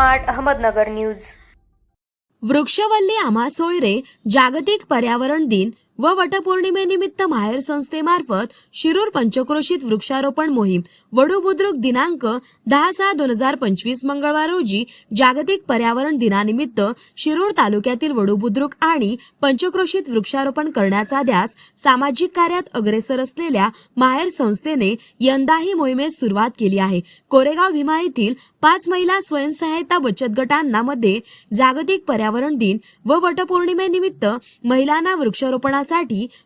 Smart Ahmednagar news. वृक्षवल्ली आम्हा सोयरे जागतिक पर्यावरण दिन व वटपौर्णिमेनिमित्त माहेर संस्थेमार्फत शिरूर पंचक्रोशीत वृक्षारोपण मोहीम वडू बुद्रुक दिनांक 10/6/2025 मंगळवार रोजी जागतिक पर्यावरण दिनानिमित्त शिरूर तालुक्यातील वडू बुद्रुक आणि पंचक्रोशीत वृक्षारोपण करण्याचा ध्यास सामाजिक कार्यात अग्रेसर असलेल्या माहेर संस्थेने यंदाही मोहिमेस सुरुवात केली आहे। कोरेगाव भीमा येथील 5 महिला स्वयंसहायता बचत गटांना मध्ये जागतिक पर्यावरण दिन व वटपौर्णिमेनिमित्त महिलांना वृक्षारोपणासाठी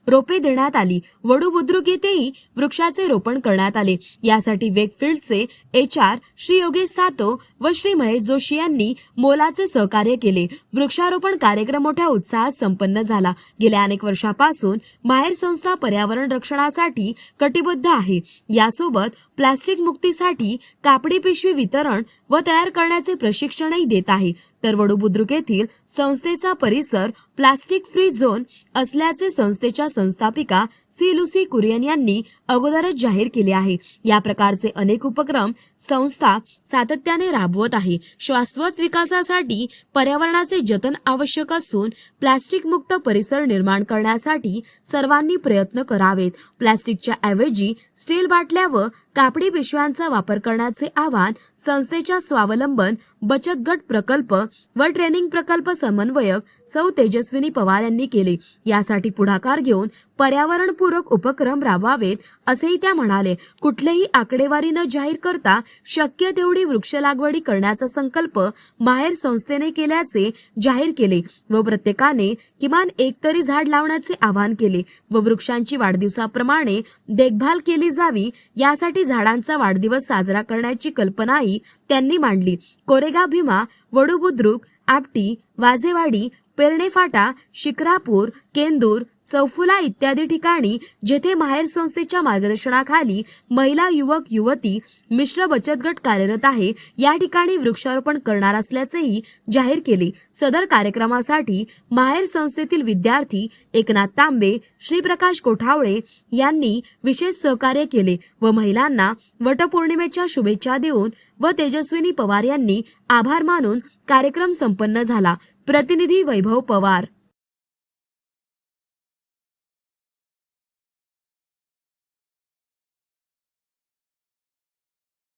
रोपे देण्यात आली। वडू बुद्रुक येथेही वृक्षाचे रोपण करण्यात आले। यासाठी वेकफिल्डचे HR श्री योगेश सातो व श्री महेश जोशी यांनी मोलाचे सहकार्य केले। वृक्षारोपण कार्यक्रम मोठ्या उत्साहात संपन्न झाला। गेल्या अनेक वर्षापासून माहेर संस्था पर्यावरण रक्षणासाठी कटिबद्ध आहे। यासोबत प्लास्टिक मुक्तीसाठी कापडी पिशवी वितरण व तयार करण्याचे प्रशिक्षणही देत आहे। तर वडू बुद्रुक येथील संस्थेचा परिसर प्लास्टिक फ्री झोन असल्याचे संस्थेच्या संस्थापिका सी लुसी कुरियन यांनी अगोदरच जाहीर केले आहे। या प्रकारचे अनेक उपक्रम संस्था सातत्याने राबवत आहे। शाश्वत विकासासाठी पर्यावरणाचे जतन आवश्यक असून प्लास्टिक मुक्त परिसर निर्माण करण्यासाठी सर्वांनी प्रयत्न करावेत। प्लास्टिकच्या ऐवजी स्टील बाटल्या व कापडी पिशव्यांचा वापर करण्याचे आवाहन संस्थेच्या स्वावलंबन बचत गट प्रकल्प व ट्रेनिंग प्रकल्प समन्वयक सौ तेजस्विनी पवार यांनी केले। यासाठी पुढाकार घेऊन पर्यावरणपूरक उपक्रम राबवावेत असेही त्या म्हणाले। कुठलेही आकडेवारी न जाहीर करता शक्य तेवढी वृक्ष लागवडी करण्याचा संकल्प माहेर संस्थेने केल्याचे जाहीर केले व प्रत्येकाने किमान एक तरी झाड लावण्याचे आवाहन केले व वृक्षांची वाढदिवसाप्रमाणे देखभाल केली जावी यासाठी झाडांचा वाढदिवस साजरा करण्याची कल्पनाही त्यांनी मांडली। कोरेगाव भीमा, वडू बुद्रुक, आपटी, वाजेवाडी, पेरणेफाटा, शिक्रापूर, केंदूर, चौफुला इत्यादी ठिकाणी जेथे माहेर संस्थेच्या मार्गदर्शनाखाली महिला युवक युवती मिश्र बचत गट कार्यरत आहे या ठिकाणी वृक्षारोपण करणार असल्याचेही जाहीर केले। सदर कार्यक्रमासाठी माहेर संस्थेतील विद्यार्थी एकनाथ तांबे, श्रीप्रकाश कोठावळे यांनी विशेष सहकार्य केले व महिलांना वटपौर्णिमेच्या शुभेच्छा देऊन व तेजस्विनी पवार यांनी आभार मानून कार्यक्रम संपन्न झाला। प्रतिनिधी वैभव पवार।